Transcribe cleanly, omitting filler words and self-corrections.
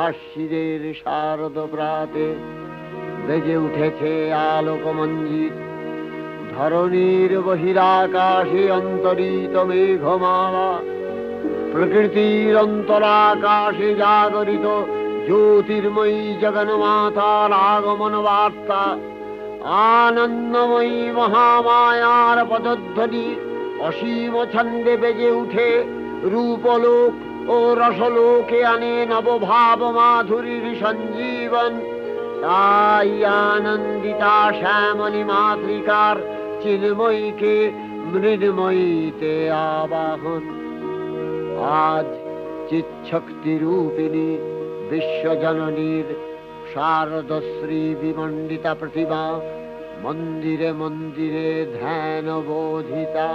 আশ্বিনের শারদ প্রাতে বেজে উঠেছে আলোকমঞ্জিত। ধরণীর বহিরাকাশে অন্তরিত মেঘমালা, প্রকৃতির অন্তরাকাশে জাগরিত জ্যোতির্ময়ী জগন্মাতার আগমন বার্তা। আনন্দময়ী মহামায়ার পদধ্বনি অসীম ছন্দে বেজে উঠে রূপলোক ও রসলোকে আনে নবভাব মাধুরীর সঞ্জীবন। তাই আনন্দিতা শ্যামলী মাতৃকার চিন্ময়ীকে মৃন্ময়ীতে আবাহন। আজ চিৎশক্তি রূপিণী বিশ্বজননীর শারদশ্রী বিমণ্ডিতা প্রতিমা মন্দিরে মন্দিরে ধ্যান বোধিতা।